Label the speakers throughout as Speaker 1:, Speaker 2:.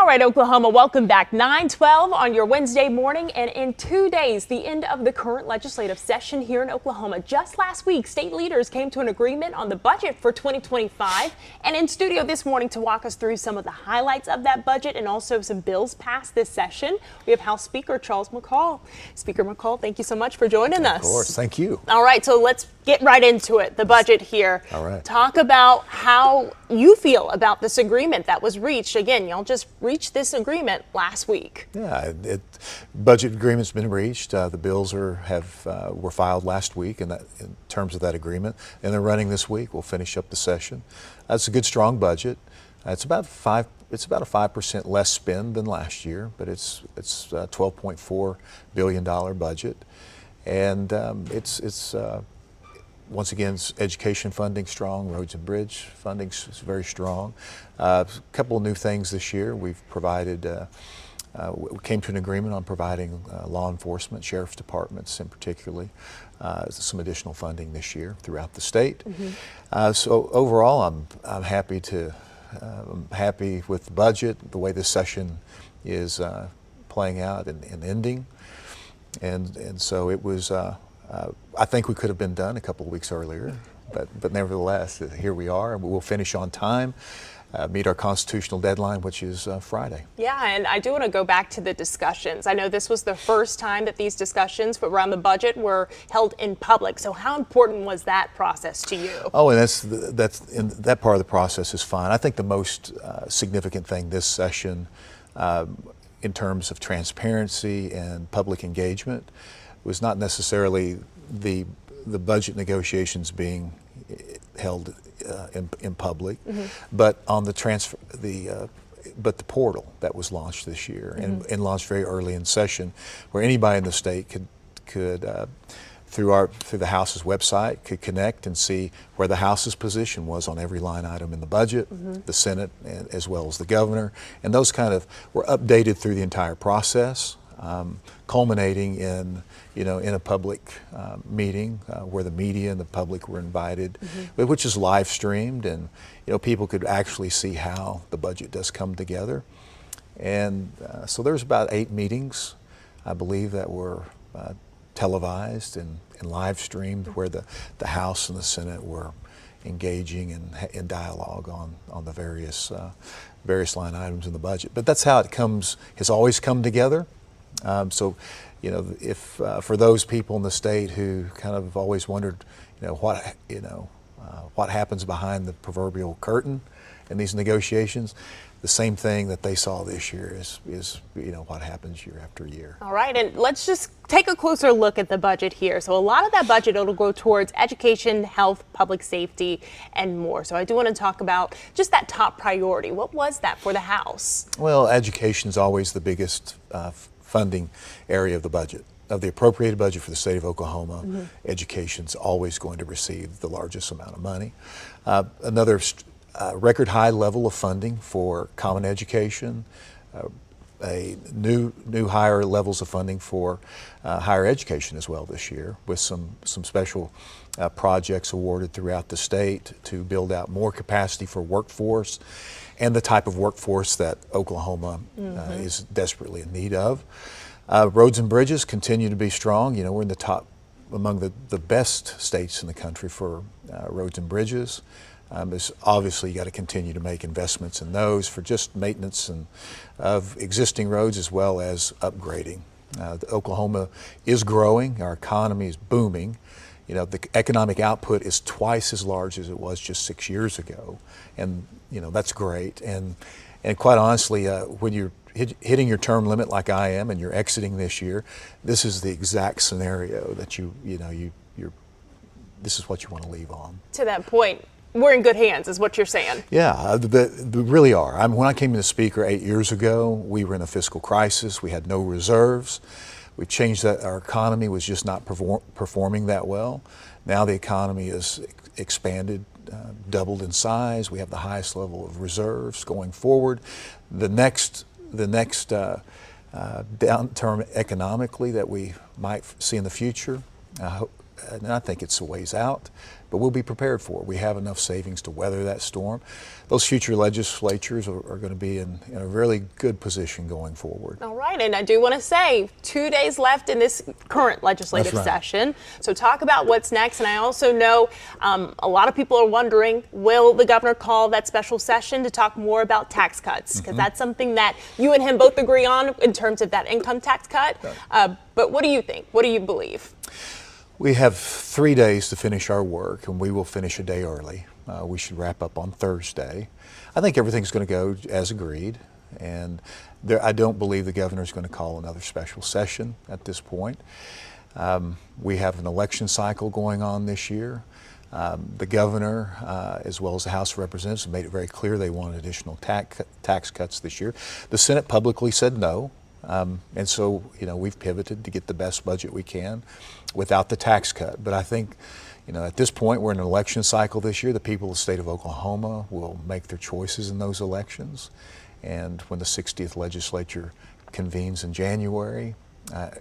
Speaker 1: right, Oklahoma, welcome back. 9:12 on your Wednesday morning, and in 2 days, the end of the current legislative session here in Oklahoma. Just last week, state leaders came to an agreement on the budget for 2025, and in studio this morning to walk us through some of the highlights of that budget and also some bills passed this session, we have House Speaker Charles McCall. Speaker McCall, thank you so much for joining us.
Speaker 2: Of course, thank you.
Speaker 1: All right, so let's get right into it, the budget here.
Speaker 2: All right.
Speaker 1: Talk about how you feel about this agreement that was reached. Again, y'all just reached this agreement last week.
Speaker 2: Yeah, budget agreement's been reached. The bills were filed last week in terms of that agreement, and they're running this week. We'll finish up the session. It's a good, strong budget. It's about a 5% less spend than last year, but it's a $12.4 billion budget, and it's once again, education funding strong, roads and bridge funding is very strong. A couple of new things this year. We've provided, we came to an agreement on providing law enforcement, sheriff's departments in particularly, some additional funding this year throughout the state. Mm-hmm. So overall, I'm happy with the budget, the way this session is playing out and ending, and so it was. I think we could have been done a couple of weeks earlier, but nevertheless, here we are, and we'll finish on time, meet our constitutional deadline, which is Friday.
Speaker 1: Yeah, and I do want to go back to the discussions. I know this was the first time that these discussions around the budget were held in public. So how important was that process to you?
Speaker 2: Oh, and that part of the process is fine. I think the most significant thing this session, in terms of transparency and public engagement, was not necessarily the budget negotiations being held in public, mm-hmm. but on the but the portal that was launched this year, mm-hmm. and launched very early in session, where anybody in the state could through the House's website could connect and see where the House's position was on every line item in the budget, mm-hmm. the Senate, as well as the governor, and those kind of were updated through the entire process. Culminating in a public meeting where the media and the public were invited, mm-hmm. which is live streamed, and people could actually see how the budget does come together. And so there's about 8 meetings, I believe, that were televised and live streamed, where the House and the Senate were engaging in dialogue on the various line items in the budget. But that's how has always come together. So, if for those people in the state who kind of always wondered, what happens behind the proverbial curtain in these negotiations, the same thing that they saw this year is what happens year after year.
Speaker 1: All right, and let's just take a closer look at the budget here. So a lot of that budget will go towards education, health, public safety, and more. So I do want to talk about just that top priority. What was that for the House?
Speaker 2: Well, education is always the biggest funding area of the budget. Of the appropriated budget for the state of Oklahoma, mm-hmm. education's always going to receive the largest amount of money. Another record high level of funding for common education, new higher levels of funding for higher education as well this year, with some special projects awarded throughout the state to build out more capacity for workforce and the type of workforce that Oklahoma mm-hmm. Is desperately in need of. Roads and bridges continue to be strong. We're in the top, among the best states in the country for roads and bridges. Obviously, you got to continue to make investments in those for just maintenance of existing roads as well as upgrading. Oklahoma is growing. Our economy is booming. The economic output is twice as large as it was just 6 years ago, and that's great. And quite honestly, when you're hitting your term limit like I am, and you're exiting this year, this is the exact scenario that this is what you want to leave on.
Speaker 1: To that point, we're in good hands, is what you're saying.
Speaker 2: Yeah, they really are. When I came in as Speaker 8 years ago, we were in a fiscal crisis. We had no reserves. We changed that. Our economy was just not performing that well. Now the economy is expanded, doubled in size. We have the highest level of reserves going forward. The next downturn economically that we might see in the future, and I think it's a ways out, but we'll be prepared for it. We have enough savings to weather that storm. Those future legislatures are going to be in a really good position going forward.
Speaker 1: All right, and I do want to say 2 days left in this current legislative session. So talk about what's next. And I also know a lot of people are wondering, will the governor call that special session to talk more about tax cuts? Because that's something that you and him both agree on in terms of that income tax cut. But what do you think? What do you believe?
Speaker 2: We have 3 days to finish our work, and we will finish a day early. We should wrap up on Thursday. I think everything's going to go as agreed, and I don't believe the governor is going to call another special session at this point. We have an election cycle going on this year. The governor, as well as the House of Representatives, have made it very clear they want additional tax cuts this year. The Senate publicly said no. And so, we've pivoted to get the best budget we can without the tax cut. But I think, at this point, we're in an election cycle this year. The people of the state of Oklahoma will make their choices in those elections. And when the 60th legislature convenes in January,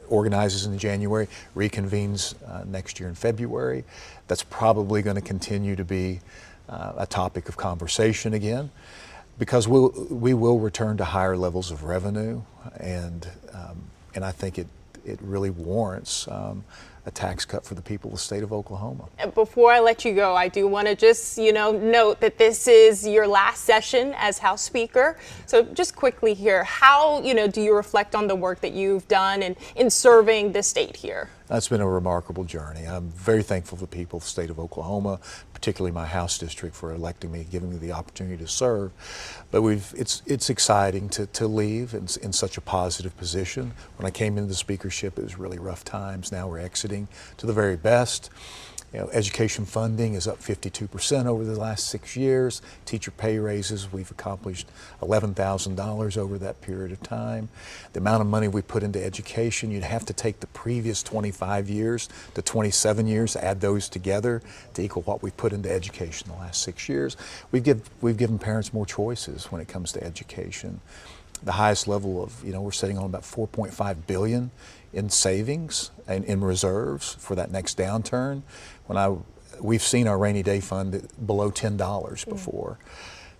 Speaker 2: organizes in January, reconvenes next year in February, that's probably going to continue to be a topic of conversation again, because we will return to higher levels of revenue, and I think it really warrants a tax cut for the people of the state of Oklahoma.
Speaker 1: Before I let you go, I do want to just note that this is your last session as House Speaker. So just quickly here, how do you reflect on the work that you've done in serving the state here?
Speaker 2: That's been a remarkable journey. I'm very thankful to the people of the state of Oklahoma, particularly my House district, for electing me, giving me the opportunity to serve. But it's exciting to leave in such a positive position. When I came into the speakership, it was really rough times. Now we're exiting to the very best. Education funding is up 52% over the last 6 years. Teacher pay raises, we've accomplished $11,000 over that period of time. The amount of money we put into education, you'd have to take the previous 25 years to 27 years, add those together to equal what we put into education the last 6 years. We've given parents more choices when it comes to education. The highest level of, we're sitting on about $4.5 billion in savings and in reserves for that next downturn. We've seen our rainy day fund below $10 before,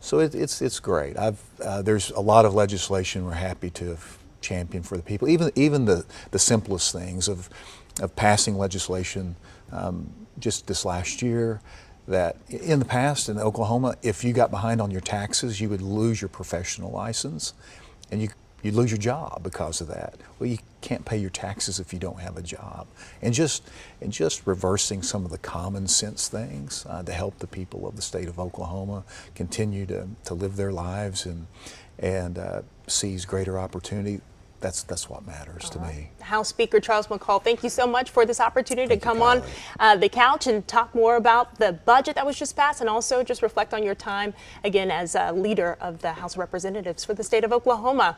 Speaker 2: so it's great. There's a lot of legislation we're happy to have championed for the people. Even the simplest things of passing legislation just this last year, that in the past in Oklahoma, if you got behind on your taxes, you would lose your professional license, and you'd lose your job because of that. Well, you can't pay your taxes if you don't have a job. And just reversing some of the common sense things to help the people of the state of Oklahoma continue to live their lives and seize greater opportunity. That's what matters to me.
Speaker 1: House Speaker Charles McCall, thank you so much for this opportunity to come on the couch and talk more about the budget that was just passed, and also just reflect on your time again as a leader of the House of Representatives for the state of Oklahoma.